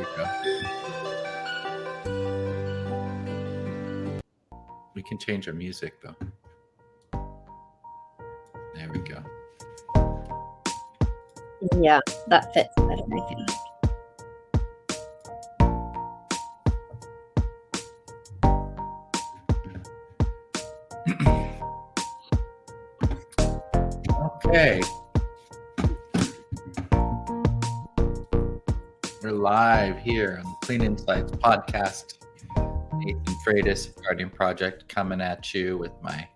we go. We can change our music though. There we go. Yeah, that fits better, I think. Okay. We're live here on the Clean Insights podcast. Nathan Freitas, Guardian Project, coming at you with my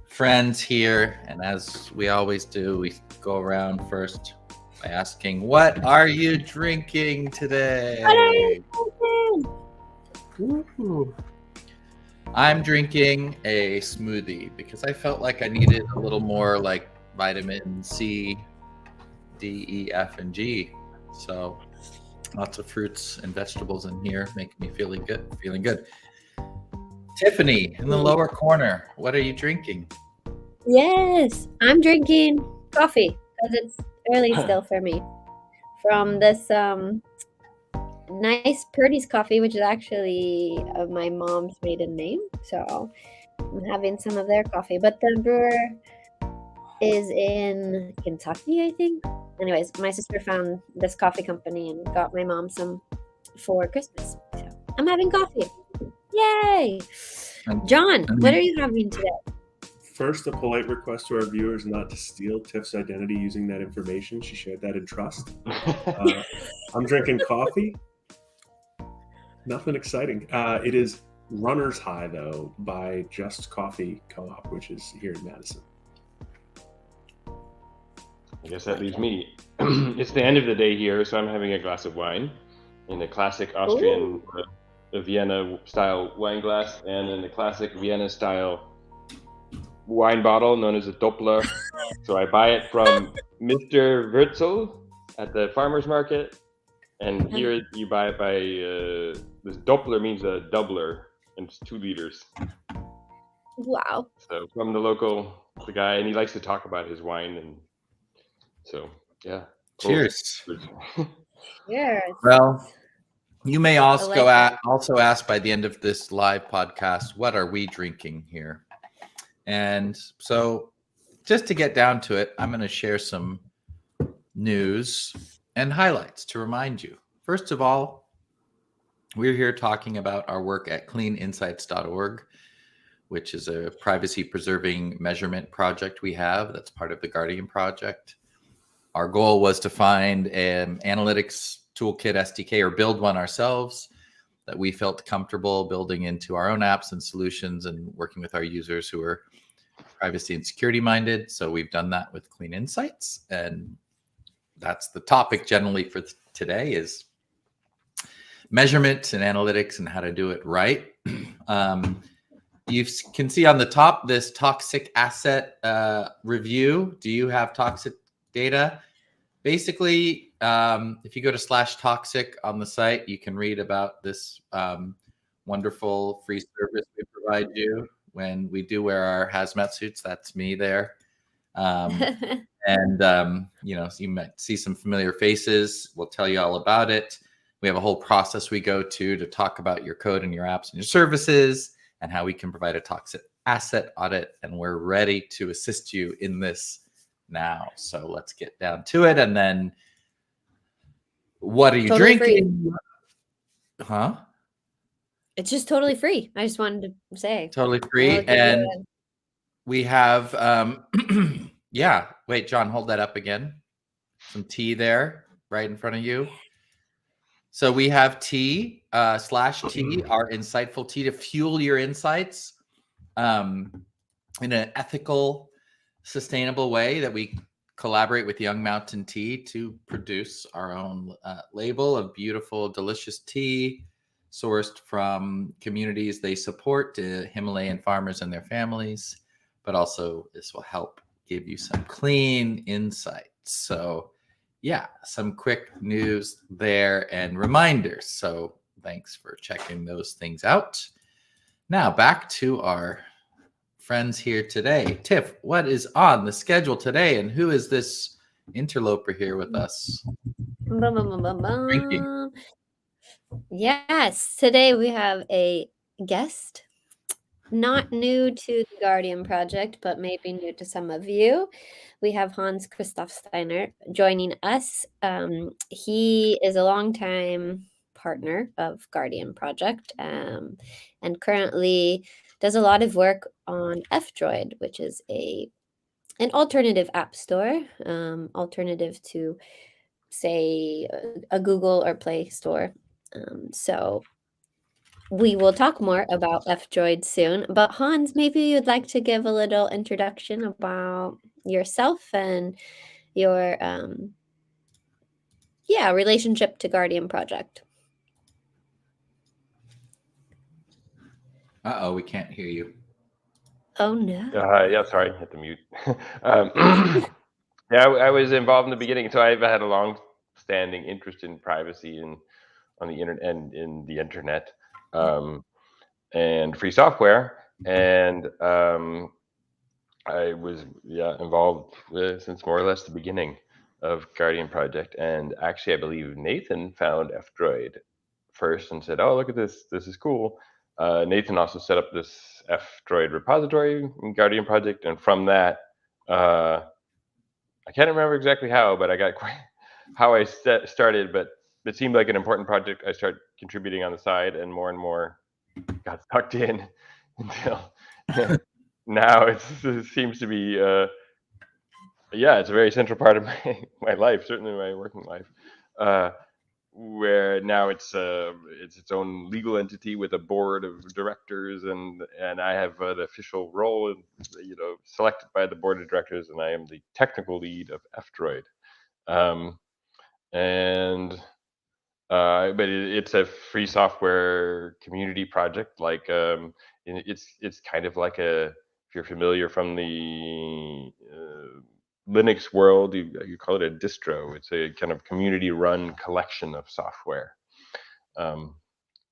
friends here. And as we always do, we go around first by asking, what are you drinking today? What are you drinking? Ooh. I'm drinking a smoothie because I felt like I needed a little more like vitamin C, D, E, F, and G. So lots of fruits and vegetables in here, making me feeling good. Tiffany, in the lower corner, what are you drinking? Yes, I'm drinking coffee because it's early still for me. From this nice Purdy's coffee, which is actually my mom's maiden name. So I'm having some of their coffee. But the brewer is in Kentucky, I think. Anyways, my sister found this coffee company and got my mom some for Christmas. So I'm having coffee. Yay! John, what are you having today? First, a polite request to our viewers not to steal Tiff's identity using that information. She shared that in trust. I'm drinking coffee. Nothing exciting. It is Runner's High, though, by Just Coffee Co-op, which is here in Madison. I guess that leaves me. It's the end of the day here, so I'm having a glass of wine in a classic Austrian Vienna-style wine glass and in a classic Vienna-style wine bottle known as a Doppler. So I buy it from Mr. Wurzel at the farmer's market, and here you buy it by this Doppler means a doubler, and it's 2 liters. Wow. So from the guy, and he likes to talk about his wine, and so yeah. Cool. Cheers. Cheers. Well, you may also ask by the end of this live podcast, what are we drinking here? And so just to get down to it, I'm going to share some news and highlights to remind you. First of all, we're here talking about our work at cleaninsights.org, which is a privacy preserving measurement project we have that's part of the Guardian Project. Our goal was to find an analytics toolkit SDK or build one ourselves that we felt comfortable building into our own apps and solutions and working with our users who are privacy and security minded. So we've done that with Clean Insights. And that's the topic generally for today is measurement and analytics and how to do it right. You can see on the top this toxic asset review. Do you have toxic data? Basically, if you go to /toxic on the site, you can read about this wonderful free service we provide you when we do wear our hazmat suits. That's me there. And, you might see some familiar faces. We'll tell you all about it. We have a whole process we go to talk about your code and your apps and your services and how we can provide a toxic asset audit. And we're ready to assist you in this now. So let's get down to it. And then what are you drinking? Free. Huh? It's just totally free. I just wanted to say. Totally free. And we have, wait, John, hold that up again. Some tea there right in front of you. So we have tea, /tea, our insightful tea to fuel your insights in an ethical, sustainable way that we collaborate with Young Mountain Tea to produce our own label of beautiful, delicious tea sourced from communities they support, Himalayan farmers and their families. But also this will help give you some clean insights. So yeah, some quick news there and reminders. So thanks for checking those things out. Now back to our friends here today. Tiff, what is on the schedule today, and who is this interloper here with us? Drinking. Yes, today we have a guest, not new to the Guardian Project, but maybe new to some of you. We have Hans Christoph Steiner joining us. He is a longtime partner of Guardian Project, and currently does a lot of work on F-Droid, which is an alternative app store, alternative to, say, a Google or Play Store. So we will talk more about F-Droid soon. But Hans, maybe you'd like to give a little introduction about yourself and your relationship to Guardian Project. Uh-oh, we can't hear you. Oh no. Yeah, sorry, hit the mute. Yeah, I was involved in the beginning, so I've had a long-standing interest in privacy and on the internet and in the internet, and free software. And I was involved since more or less the beginning of Guardian Project. And actually, I believe Nathan found F-Droid first and said, "Oh, look at this! This is cool." Nathan also set up this F-Droid repository in Guardian Project, and from that, I can't remember exactly how, but I got how I started. But it seemed like an important project. I started contributing on the side, and more got sucked in until now it seems to be it's a very central part of my life, certainly my working life, where now it's its own legal entity with a board of directors, and I have an official role, selected by the board of directors, and I am the technical lead of F-Droid. And but it's a free software community project. Like it's kind of like if you're familiar from the Linux world, you call it a distro. It's a kind of community-run collection of software,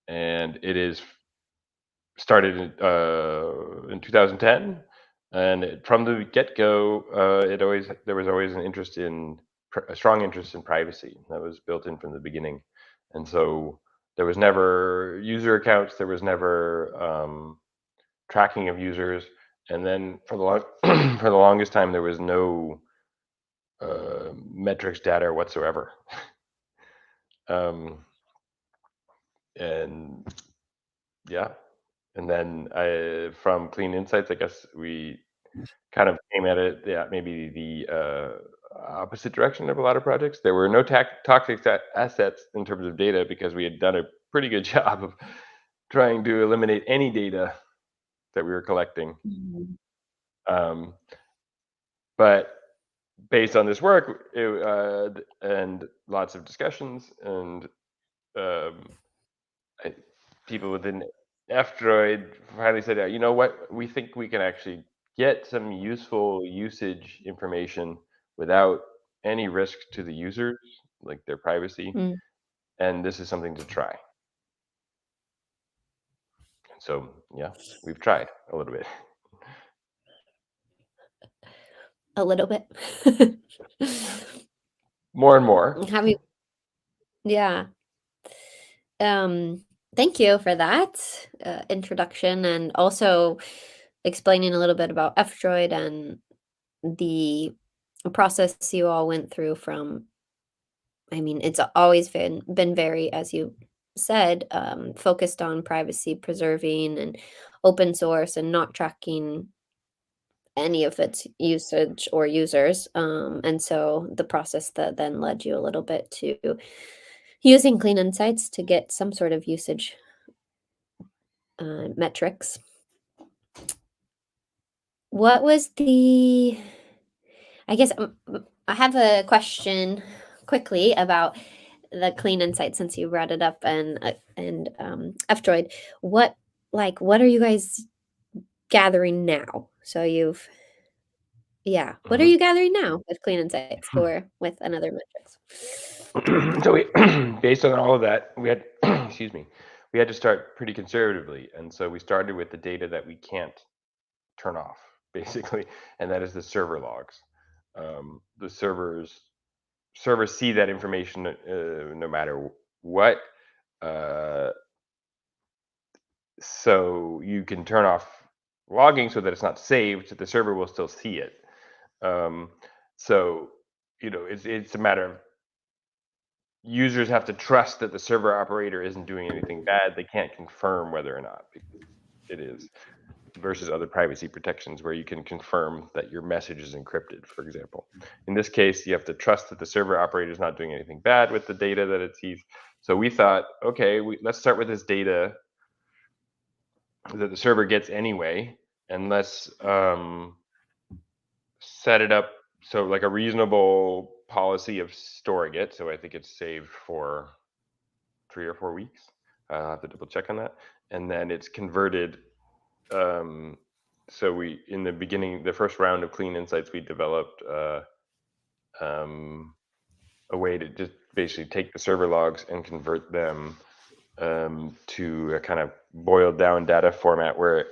and it is started in 2010. And from the get-go, there was always a strong interest in privacy that was built in from the beginning. And so there was never user accounts, there was never tracking of users, and then for the longest time there was no metrics data whatsoever. And yeah, and then from Clean Insights, I guess we kind of came at it, maybe the opposite direction of a lot of projects. There were no toxic assets in terms of data because we had done a pretty good job of trying to eliminate any data that we were collecting. Mm-hmm. But based on this work and lots of discussions and people within F-Droid finally said, you know what, we think we can actually get some useful usage information without any risk to the users, like their privacy, and this is something to try. And so, yeah, we've tried a little bit. A little bit. More and more. Have you? Yeah. Thank you for that introduction, and also explaining a little bit about F-Droid and the process you all went through from, I mean, it's always been very, as you said, focused on privacy preserving and open source and not tracking any of its usage or users. And so the process that then led you a little bit to using Clean Insights to get some sort of usage metrics. What was I guess I have a question quickly about the Clean Insight, since you brought it up, and F-Droid. What are you guys gathering now? So what are you gathering now with Clean Insights or with another metrics? So based on all of that, we had we had to start pretty conservatively, and so we started with the data that we can't turn off, basically, and that is the server logs. The servers see that information no matter what. so you can turn off logging so that it's not saved. The server will still see it. So it's a matter of users have to trust that the server operator isn't doing anything bad. They can't confirm whether or not it is, versus other privacy protections where you can confirm that your message is encrypted, for example. In this case, you have to trust that the server operator is not doing anything bad with the data that it sees. So we thought, okay, let's start with this data that the server gets anyway, and let's set it up so like a reasonable policy of storing it. So I think it's saved for 3 or 4 weeks. I'll have to double check on that. And then it's converted. So in the beginning, the first round of Clean Insights, we developed a way to just basically take the server logs and convert them to a kind of boiled down data format where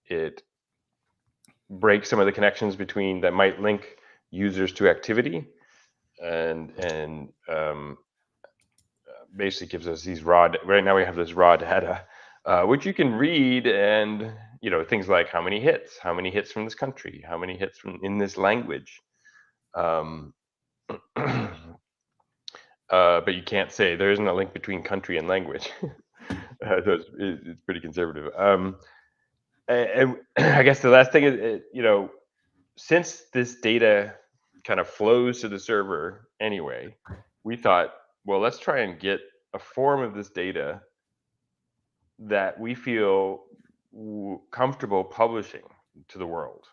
it breaks some of the connections between that might link users to activity, and basically gives us these right now we have this raw data, which you can read, and things like how many hits from this country, how many hits in this language, but you can't say there isn't a link between country and language. So it's pretty conservative. And I guess the last thing is, since this data kind of flows to the server anyway, we thought, well, let's try and get a form of this data that we feel comfortable publishing to the world,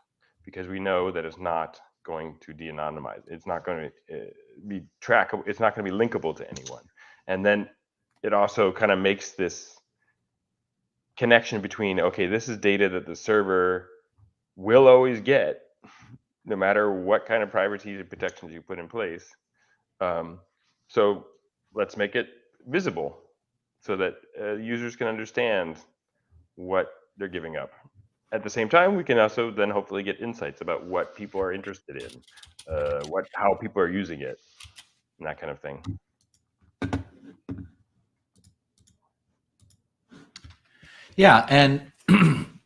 because we know that it's not going to de-anonymize. It's not going to be trackable. It's not going to be linkable to anyone. And then it also kind of makes this connection between, okay, this is data that the server will always get, no matter what kind of privacy and protections you put in place. So let's make it visible so that users can understand what they're giving up. At the same time, we can also then hopefully get insights about what people are interested in, how people are using it, and that kind of thing. Yeah, and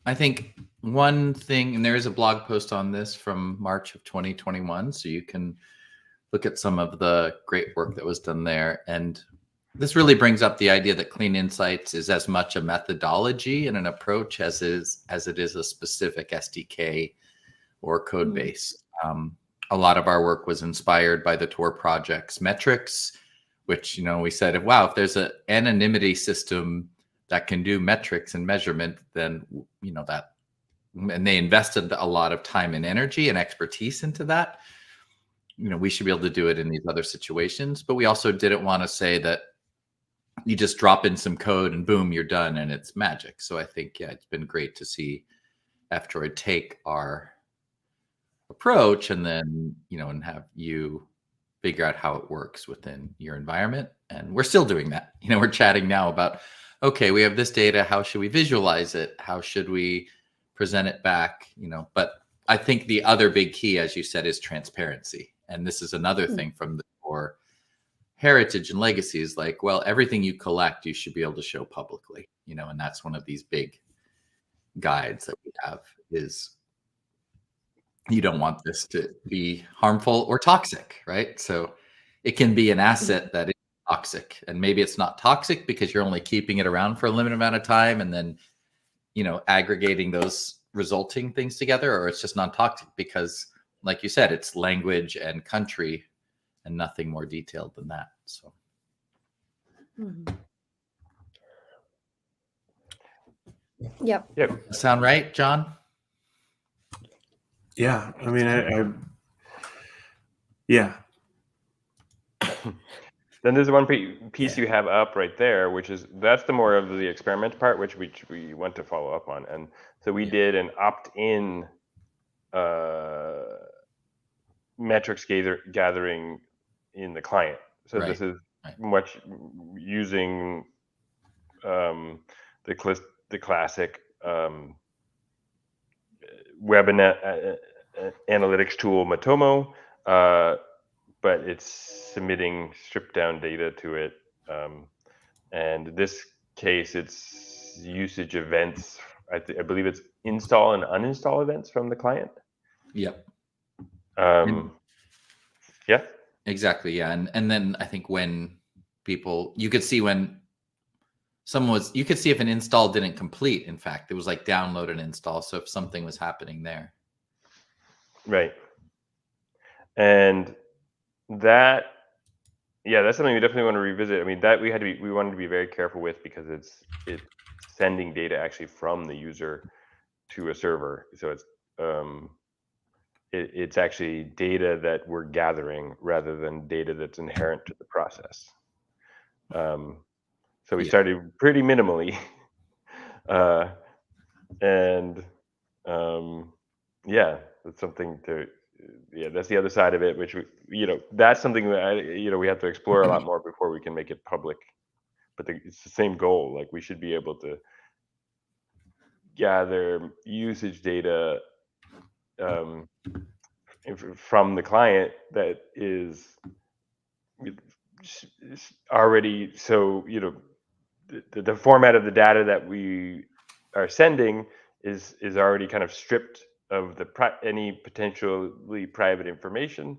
I think one thing, and there is a blog post on this from March of 2021, so you can look at some of the great work that was done there. And this really brings up the idea that Clean Insights is as much a methodology and an approach as it is a specific SDK or code base. A lot of our work was inspired by the Tor project's metrics, which, we said, wow, if there's an anonymity system that can do metrics and measurement, then, and they invested a lot of time and energy and expertise into that. We should be able to do it in these other situations. But we also didn't want to say that you just drop in some code and boom, you're done and it's magic. So I think, it's been great to see F-Droid take our approach and then, and have you figure out how it works within your environment. And we're still doing that. We're chatting now about, okay, we have this data. How should we visualize it? How should we present it back? But I think the other big key, as you said, is transparency. And this is another thing from the core heritage and legacy is like, well, everything you collect, you should be able to show publicly, and that's one of these big guides that we have is you don't want this to be harmful or toxic, right? So it can be an asset that is toxic, and maybe it's not toxic because you're only keeping it around for a limited amount of time and then, aggregating those resulting things together, or it's just non-toxic because, like you said, it's language and country and nothing more detailed than that. So. Yep. Sound right, John? Yeah, I mean, yeah. Then there's one piece you have up right there, which is that's the more of the experiment part, which we want to follow up on. And so we did an opt-in metrics gathering in the client. So this is much using the classic web analytics tool Matomo, but it's submitting stripped down data to it And in this case, it's usage events. I believe it's install and uninstall events from the client. Yep. Yeah. Exactly. Yeah. And then I think when people, you could see when someone was, you could see if an install didn't complete. In fact, it was like download and install. So if something was happening there. Right. And that, yeah, that's something we definitely want to revisit. I mean, that we wanted to be very careful with, because it's sending data actually from the user to a server. So it's actually data that we're gathering rather than data that's inherent to the process. So we started pretty minimally, and yeah, that's something to. Yeah, that's the other side of it, which that's something that we have to explore a lot more before we can make it public. But it's the same goal. Like, we should be able to gather usage data from the client that is already, so the format of the data that we are sending is already kind of stripped of any potentially private information,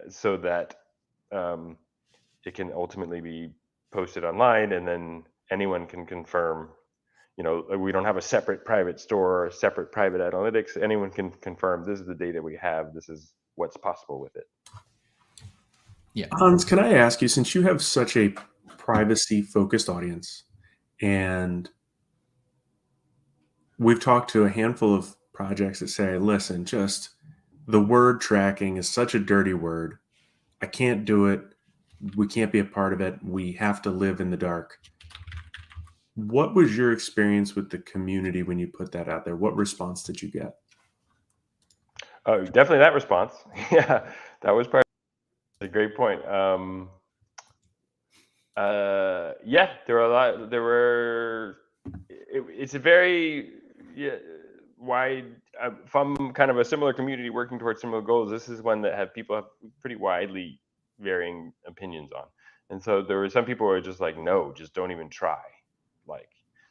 so that it can ultimately be posted online, and then anyone can confirm. We don't have a separate private store or separate private analytics. Anyone can confirm, this is the data we have, this is what's possible with it. Yeah. Hans, can I ask you, since you have such a privacy-focused audience, and we've talked to a handful of projects that say, listen, just the word tracking is such a dirty word. I can't do it. We can't be a part of it. We have to live in the dark. What was your experience with the community when you put that out there? What response did you get? Oh, definitely that response. Yeah, that was part of a great point. Yeah, there were a lot. It's a very wide, from kind of a similar community working towards similar goals. This is one that people have pretty widely varying opinions on. And so there were some people who are just like, no, just don't even try,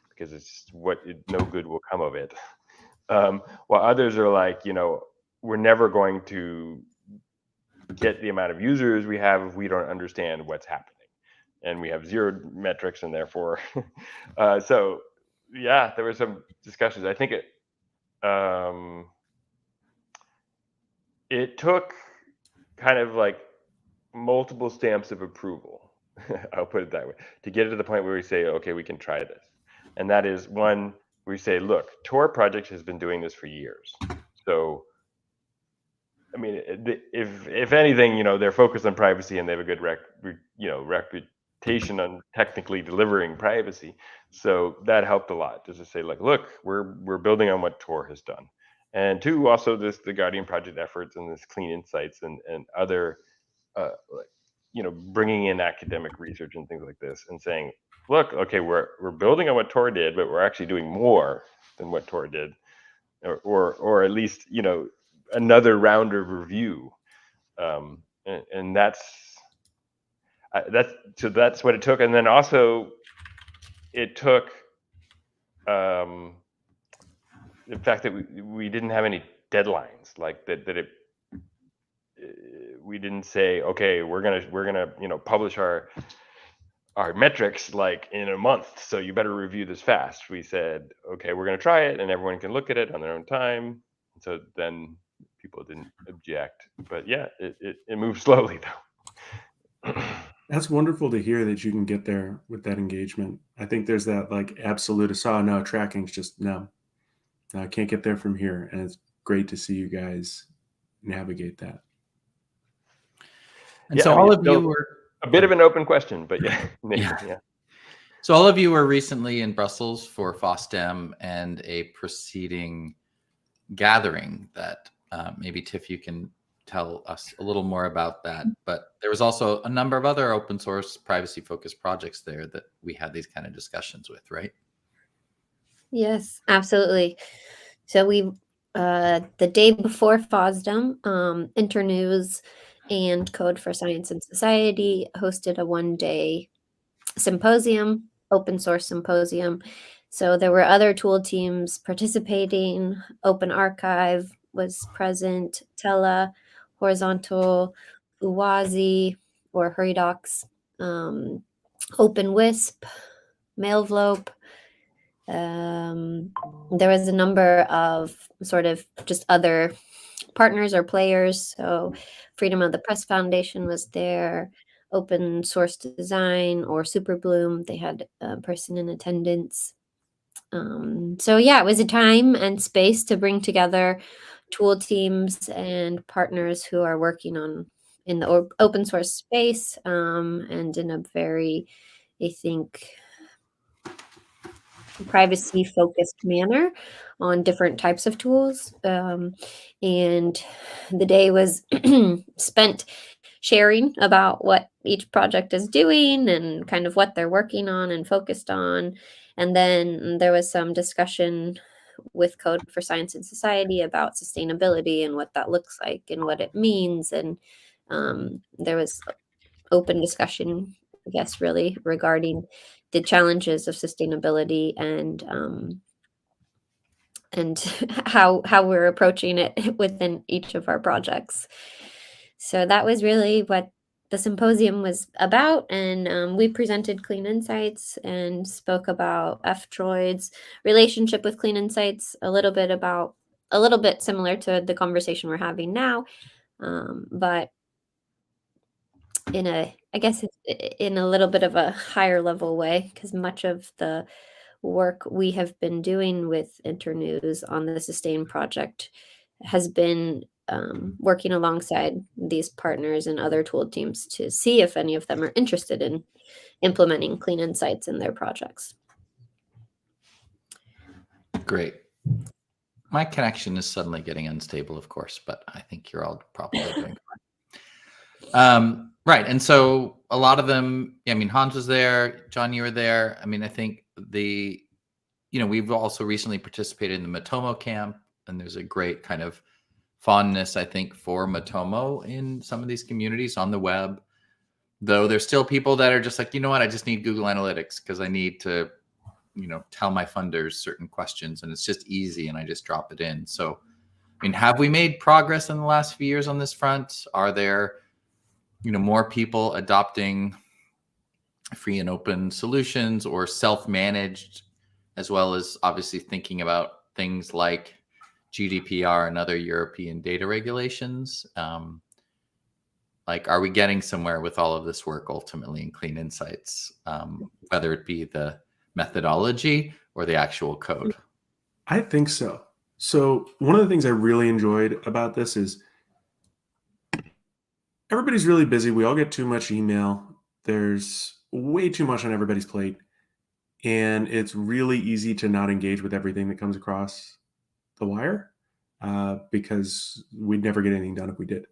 because it's no good will come of it. While others are like, we're never going to get the amount of users we have if we don't understand what's happening, and we have zero metrics, and therefore so yeah, there were some discussions. I think it took kind of like multiple stamps of approval, I'll put it that way, to get it to the point where we say, okay, we can try this. And that is, one, we say, look, Tor Project has been doing this for years. So, I mean, if anything, they're focused on privacy, and they have a good reputation on technically delivering privacy. So that helped a lot, just to say, like, look, we're building on what Tor has done. And two, also the Guardian Project efforts and this Clean Insights and other, bringing in academic research and things like this, and saying, look, okay, we're building on what Tor did, but we're actually doing more than what Tor did, or at least another round of review, and that's what it took. And then also it took the fact that we didn't have any deadlines, like that we didn't say, okay, we're gonna publish our metrics like in a month, so you better review this fast. We said, okay, we're gonna try it, and everyone can look at it on their own time. So then people didn't object. But yeah, it moved slowly though. That's wonderful to hear that you can get there with that engagement. I think there's that like absolute no, tracking's just no, I can't get there from here. And it's great to see you guys navigate that. And so all of you were a bit of an open question, but yeah. So all of you were recently in Brussels for FOSDEM and a preceding gathering that maybe Tiff, you can tell us a little more about that. But there was also a number of other open source privacy focused projects there that we had these kind of discussions with, right? Yes, absolutely. So we, the day before FOSDEM, Internews and Code for Science and Society hosted a one-day symposium, open source symposium. So there were other tool teams participating. Open Archive was present, Tela, Horizontal, Uwazi or HurryDocs, Open Wisp, Mailvlope. There was a number of sort of just other partners or players. So Freedom of the Press Foundation was there, Open Source Design or Superbloom. They had a person in attendance. So yeah, it was a time and space to bring together tool teams and partners who are working on in the open source space, and in a very, I think, privacy focused manner on different types of tools. And the day was spent sharing about what each project is doing and kind of what they're working on and focused on. And then there was some discussion with Code for Science and Society about sustainability and what that looks like and what it means. And there was open discussion, I guess, really regarding the challenges of sustainability and how we're approaching it within each of our projects. So that was really what the symposium was about, and we presented Clean Insights and spoke about F-Droid's relationship with Clean Insights, a little bit similar to the conversation we're having now, but in a little bit of a higher level way, because much of the work we have been doing with Internews on the Sustain project has been working alongside these partners and other tool teams to see if any of them are interested in implementing Clean Insights in their projects. Great. My connection is suddenly getting unstable, of course, but I think you're all probably doing fine. Right. And so a lot of them, I mean, Hans was there, John, you were there. I mean, I think we've also recently participated in the Matomo camp, and there's a great kind of fondness, I think, for Matomo in some of these communities on the web, though there's still people that are just like, you know what, I just need Google Analytics because I need to, tell my funders certain questions, and it's just easy and I just drop it in. So, I mean, have we made progress in the last few years on this front? Are there, more people adopting free and open solutions or self-managed, as well as obviously thinking about things like GDPR and other European data regulations? Are we getting somewhere with all of this work ultimately in Clean Insights, whether it be the methodology or the actual code? I think so. So one of the things I really enjoyed about this is everybody's really busy. We all get too much email. There's way too much on everybody's plate. And it's really easy to not engage with everything that comes across the wire because we'd never get anything done if we did.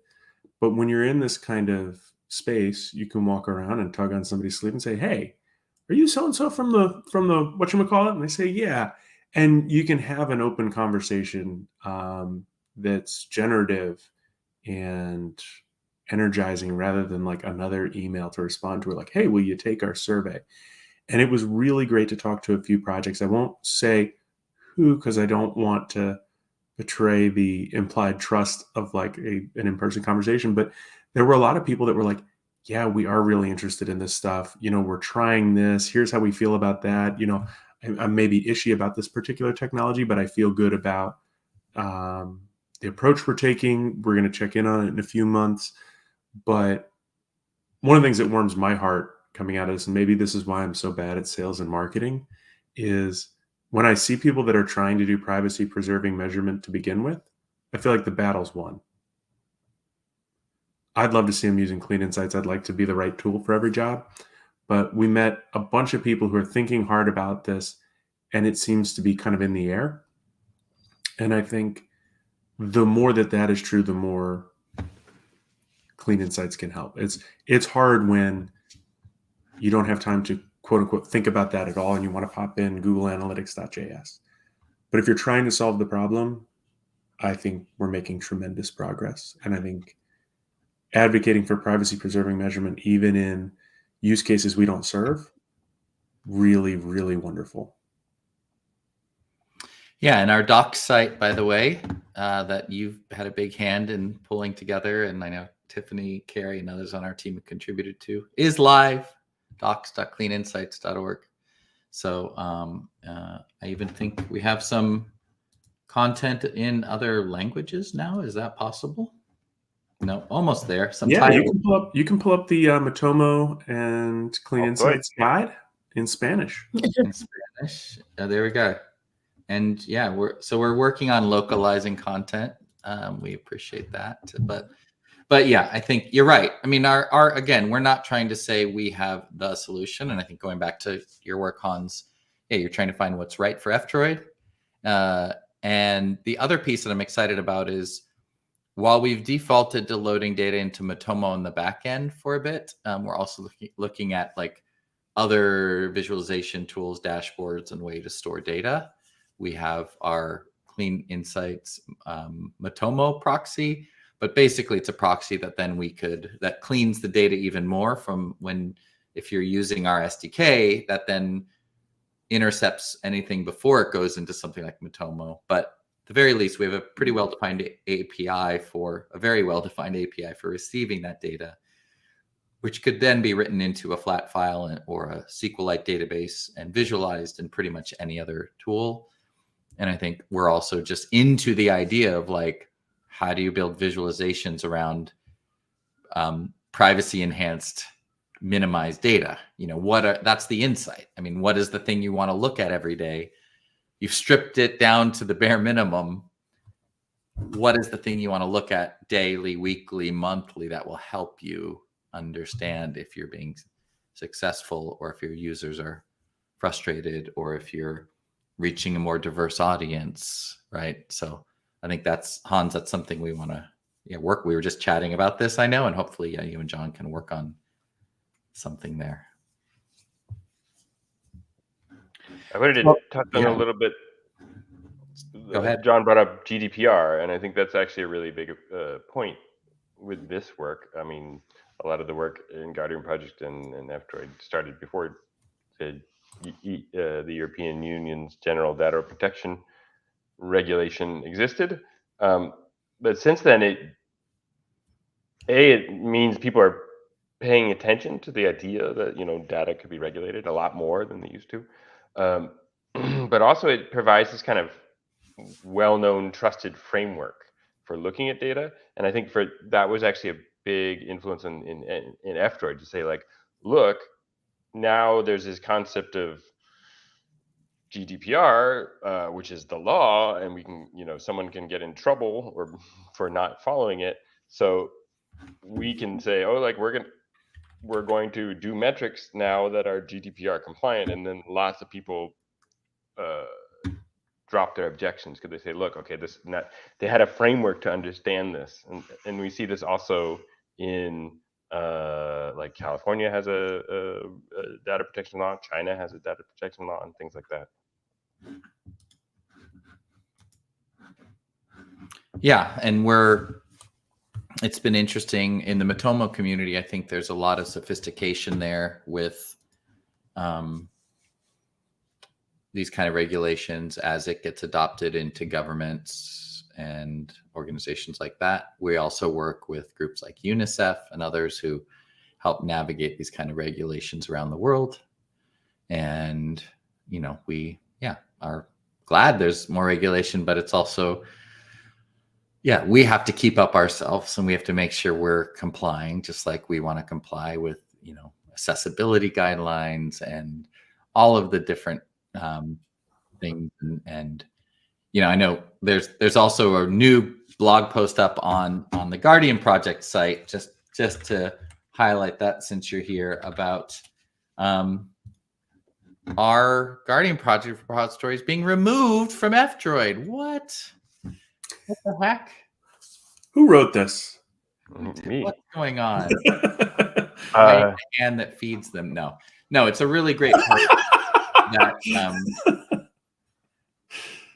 But when you're in this kind of space, you can walk around and tug on somebody's sleeve and say, "Hey, are you so-and-so from the whatchamacallit?" And they say, "Yeah." And you can have an open conversation that's generative and energizing rather than like another email to respond to, like, "Hey, will you take our survey?" And it was really great to talk to a few projects. I won't say who because I don't want to betray the implied trust of like an in-person conversation, but there were a lot of people that were like, "Yeah, we are really interested in this stuff. We're trying this. Here's how we feel about that. I'm maybe ishy about this particular technology, but I feel good about the approach we're taking. We're going to check in on it in a few months." But one of the things that warms my heart coming out of this, and maybe this is why I'm so bad at sales and marketing, is when I see people that are trying to do privacy preserving measurement to begin with, I feel like the battle's won. I'd love to see them using Clean Insights. I'd like to be the right tool for every job. But we met a bunch of people who are thinking hard about this, and it seems to be kind of in the air. And I think the more that is true, the more Clean Insights can help. It's hard when you don't have time to quote unquote think about that at all, and you want to pop in Google Analytics.js. But if you're trying to solve the problem, I think we're making tremendous progress. And I think advocating for privacy preserving measurement, even in use cases we don't serve, really, really wonderful. Yeah, and our docs site, by the way, that you've had a big hand in pulling together, and I know Tiffany, Carrie, and others on our team have contributed to, is live, docs.cleaninsights.org. So I even think we have some content in other languages now. Is that possible? No, almost there. Some Yeah, titles. you can pull up the Matomo and Clean Insights guide in Spanish. In Spanish. There we go. And yeah, we're working on localizing content. We appreciate that, but yeah, I think you're right. I mean, our again, we're not trying to say we have the solution. And I think going back to your work, Hans, yeah, you're trying to find what's right for F-Droid. And the other piece that I'm excited about is, while we've defaulted to loading data into Matomo in the back end for a bit, we're also looking at like other visualization tools, dashboards, and way to store data. We have our Clean Insights Matomo proxy, but basically it's a proxy that then that cleans the data even more from if you're using our SDK, that then intercepts anything before it goes into something like Matomo. But at the very least, we have a pretty well-defined API for receiving that data, which could then be written into a flat file or a SQLite database and visualized in pretty much any other tool. And I think we're also just into the idea of like, how do you build visualizations around privacy enhanced, minimized data? That's the insight. I mean, what is the thing you want to look at every day? You've stripped it down to the bare minimum. What is the thing you want to look at daily, weekly, monthly that will help you understand if you're being successful, or if your users are frustrated, or if you're reaching a more diverse audience, right? So I think that's something we want to work. We were just chatting about this, I know, and hopefully you and John can work on something there. I wanted to touch on a little bit. Go ahead. John brought up GDPR, and I think that's actually a really big point with this work. I mean, a lot of the work in Guardian Project and F-Droid started before the European Union's General Data Protection Regulation existed. But since then, it means people are paying attention to the idea that data could be regulated a lot more than they used to. But also it provides this kind of well-known, trusted framework for looking at data. And I think that was actually a big influence in F-Droid to say, like, look, now there's this concept of GDPR, which is the law, and we can, someone can get in trouble for not following it. So we can say, oh, like we're going to do metrics now that are GDPR compliant, and then lots of people drop their objections because they say, look, okay, they had a framework to understand this, and we see this also in like California has a data protection law, China has a data protection law, and things like that. Yeah, and it's been interesting in the Matomo community. I think there's a lot of sophistication there with these kind of regulations as it gets adopted into governments and organizations like that. We also work with groups like UNICEF and others who help navigate these kind of regulations around the world. And, we are glad there's more regulation, but it's also, we have to keep up ourselves, and we have to make sure we're complying, just like we want to comply with, accessibility guidelines and all of the different things. And I know there's also a new blog post up on the Guardian Project site, just to highlight that, since you're here, about our Guardian Project repositories being removed from F-Droid. What the heck? Who wrote this? Me. What's going on? My hand that feeds them. No, it's a really great post that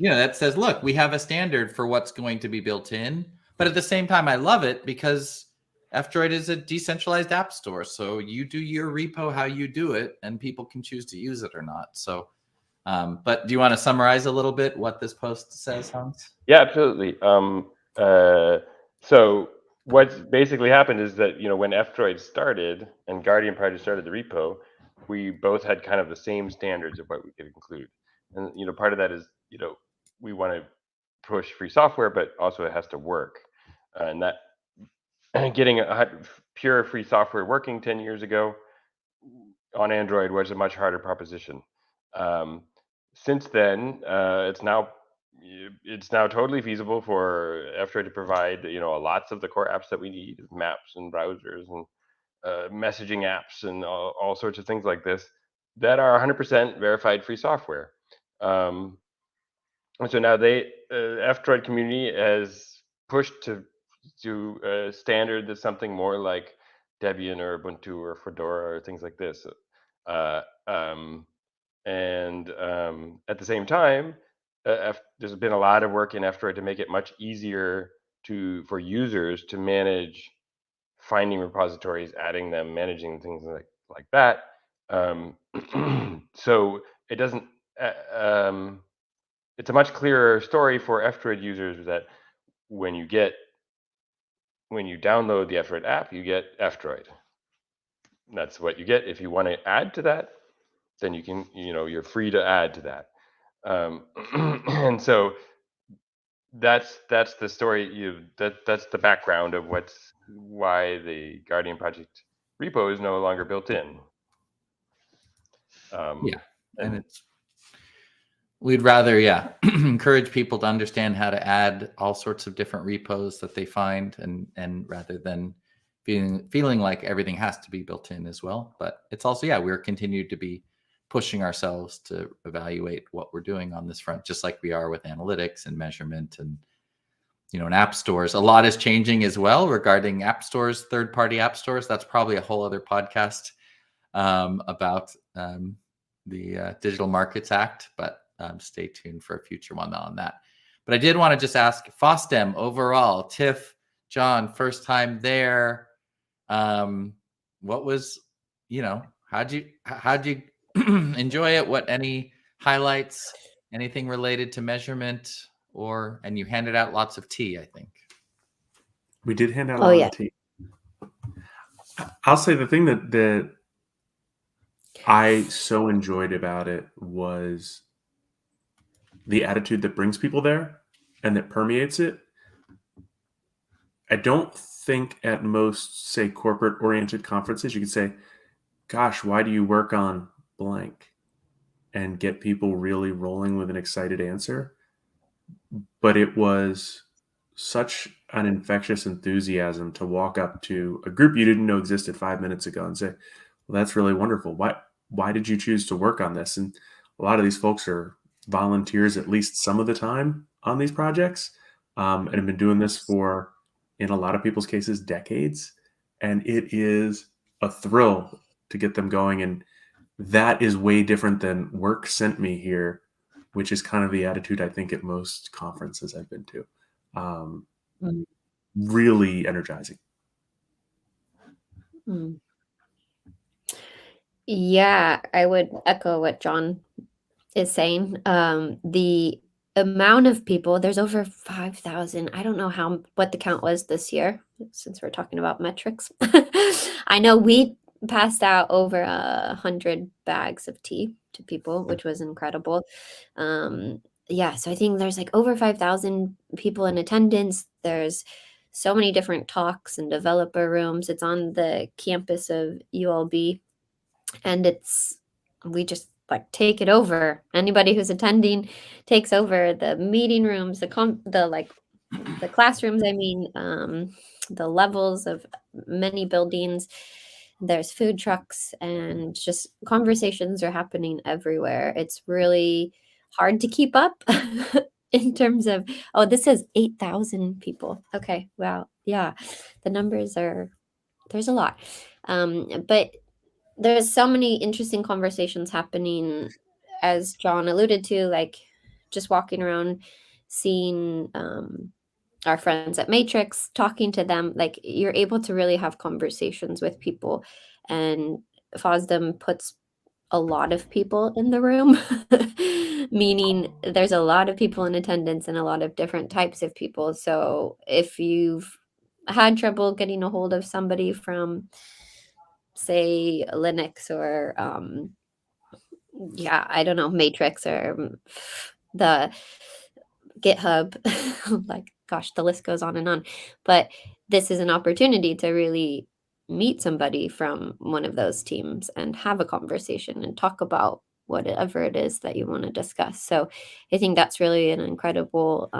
that says, look, we have a standard for what's going to be built in, but at the same time, I love it because F-Droid is a decentralized app store, so you do your repo how you do it, and people can choose to use it or not. So, but do you want to summarize a little bit what this post says, Hans? Yeah, absolutely. So what's basically happened is that, when F-Droid started and Guardian Project started the repo, we both had kind of the same standards of what we could include. And, part of that is, we want to push free software, but also it has to work. And that getting pure free software working 10 years ago on Android was a much harder proposition. Since then, it's now totally feasible for F-Droid to provide lots of the core apps that we need, maps and browsers and messaging apps and all sorts of things like this that are 100% verified free software. And so now F-Droid community has pushed to standard that's something more like Debian or Ubuntu or Fedora or things like this. At the same time, there's been a lot of work in F-Droid to make it much easier for users to manage finding repositories, adding them, managing things like that. So it doesn't. It's a much clearer story for F-Droid users that when you download the F-Droid app, you get F-Droid. That's what you get. If you want to add to that, then you can, you're free to add to that. And so that's the story. That's the background of why the Guardian Project repo is no longer built in. And we'd rather, encourage people to understand how to add all sorts of different repos that they find, and rather than feeling like everything has to be built in as well. But it's also, we're continued to be pushing ourselves to evaluate what we're doing on this front, just like we are with analytics and measurement and, in app stores. A lot is changing as well regarding app stores, third-party app stores. That's probably a whole other podcast about the Digital Markets Act, but stay tuned for a future one on that. But I did want to just ask FOSDEM overall, Tiff, John, first time there. What was, how'd you enjoy it? Any highlights, anything related to measurement, and you handed out lots of tea, I think. We did hand out a lot of tea. I'll say the thing that I so enjoyed about it was the attitude that brings people there and that permeates it. I don't think at most, say, corporate-oriented conferences, you could say, gosh, why do you work on blank? And get people really rolling with an excited answer. But it was such an infectious enthusiasm to walk up to a group you didn't know existed 5 minutes ago and say, well, that's really wonderful. Why did you choose to work on this? And a lot of these folks are volunteers at least some of the time on these projects, and have been doing this for, in a lot of people's cases, decades. And it is a thrill to get them going. And that is way different than work sent me here, which is kind of the attitude I think at most conferences I've been to. Really energizing. Yeah, I would echo what John is saying. The amount of people, there's over 5,000. I don't know what the count was this year, since we're talking about metrics. I know we passed out over 100 bags of tea to people, which was incredible. So I think there's like over 5,000 people in attendance. There's so many different talks and developer rooms. It's on the campus of ULB, and we just like take it over. Anybody who's attending takes over the meeting rooms, the classrooms. I mean, the levels of many buildings. There's food trucks, and just conversations are happening everywhere. It's really hard to keep up in terms of, this says 8,000 people. Okay, wow, yeah, the numbers there's a lot, but there's so many interesting conversations happening, as John alluded to, like just walking around, seeing our friends at Matrix, talking to them, like you're able to really have conversations with people, and FOSDEM puts a lot of people in the room, meaning there's a lot of people in attendance and a lot of different types of people. So if you've had trouble getting a hold of somebody from, say, Linux or yeah, I don't know, Matrix or the GitHub, like gosh, the list goes on and on. But this is an opportunity to really meet somebody from one of those teams and have a conversation and talk about whatever it is that you want to discuss. So I think that's really an incredible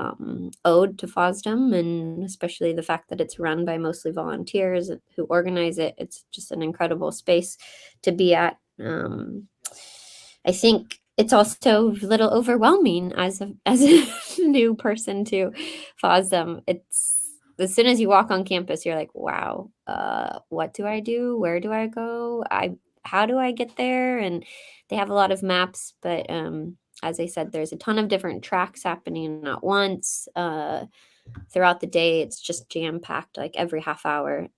ode to FOSDEM, and especially the fact that it's run by mostly volunteers who organize it. It's just an incredible space to be at. I think it's also a little overwhelming as a new person to FOSDEM. It's as soon as you walk on campus, you're like, wow, what do I do? Where do I go? How do I get there? And they have a lot of maps, but as I said, there's a ton of different tracks happening at once. Throughout the day, it's just jam-packed. Like every half hour,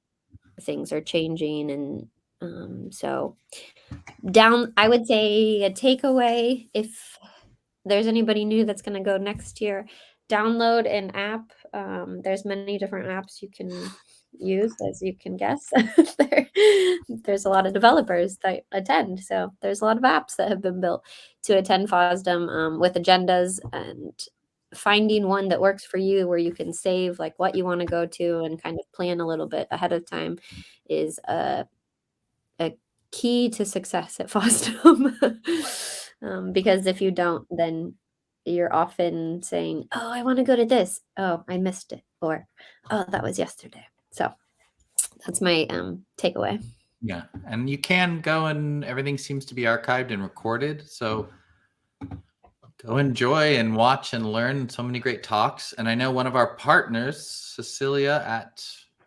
things are changing. And so I would say a takeaway, if there's anybody new that's going to go next year, download an app. There's many different apps you can use, as you can guess. There's a lot of developers that attend, so there's a lot of apps that have been built to attend FOSDEM with agendas, and finding one that works for you where you can save like what you want to go to and kind of plan a little bit ahead of time is a key to success at FOSDEM. Because if you don't, then you're often saying, oh, I want to go to this. Oh, I missed it. Or, oh, that was yesterday. So that's my takeaway. Yeah. And you can go, and everything seems to be archived and recorded. So go enjoy and watch and learn so many great talks. And I know one of our partners, Cecilia at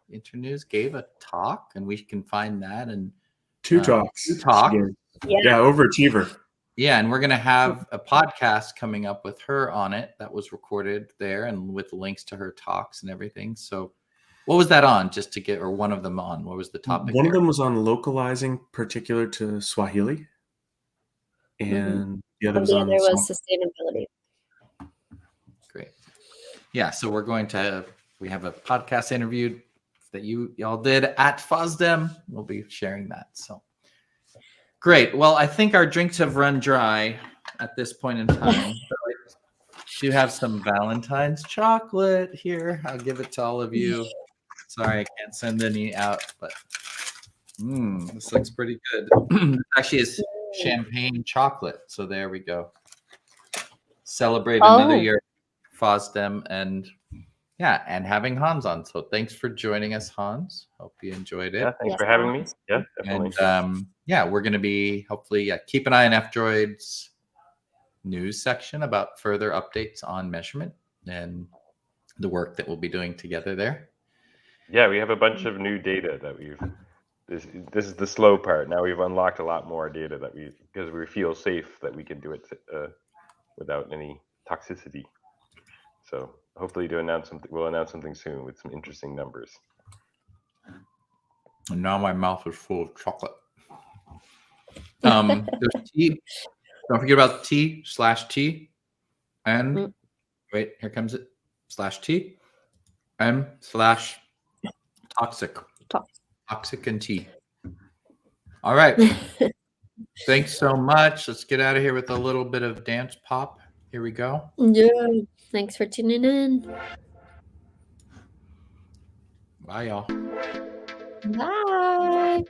Internews, gave a talk, and we can find that. And Two talks. Yeah. Overachiever. Yeah, and we're going to have a podcast coming up with her on it that was recorded there, and with links to her talks and everything. So what was that on, just to get, or one of them on? What was the topic? One of them was on localizing particular to Swahili. And the other was on sustainability. Great. Yeah, so we have a podcast interview that y'all did at FOSDEM. We'll be sharing that. So great. Well, I think our drinks have run dry at this point in time. So I do have some Valentine's chocolate here. I'll give it to all of you. Sorry, I can't send any out, but this looks pretty good. This actually is champagne chocolate. So there we go. Celebrate another year of FOSDEM, and having Hans on. So thanks for joining us, Hans. Hope you enjoyed it. Yeah, thanks for having me. Yeah, definitely. And we're going to be hopefully keep an eye on F-Droid's news section about further updates on measurement and the work that we'll be doing together there. Yeah, we have a bunch of new data that this is the slow part. Now we've unlocked a lot more data because we feel safe that we can do it without any toxicity. So hopefully we'll announce something soon with some interesting numbers. And now my mouth is full of chocolate. There's T. Don't forget about T/T. And wait, here comes it. /T. M/toxic. Toxic and T. All right. Thanks so much. Let's get out of here with a little bit of dance pop. Here we go. Yeah. Thanks for tuning in. Bye, y'all. Bye.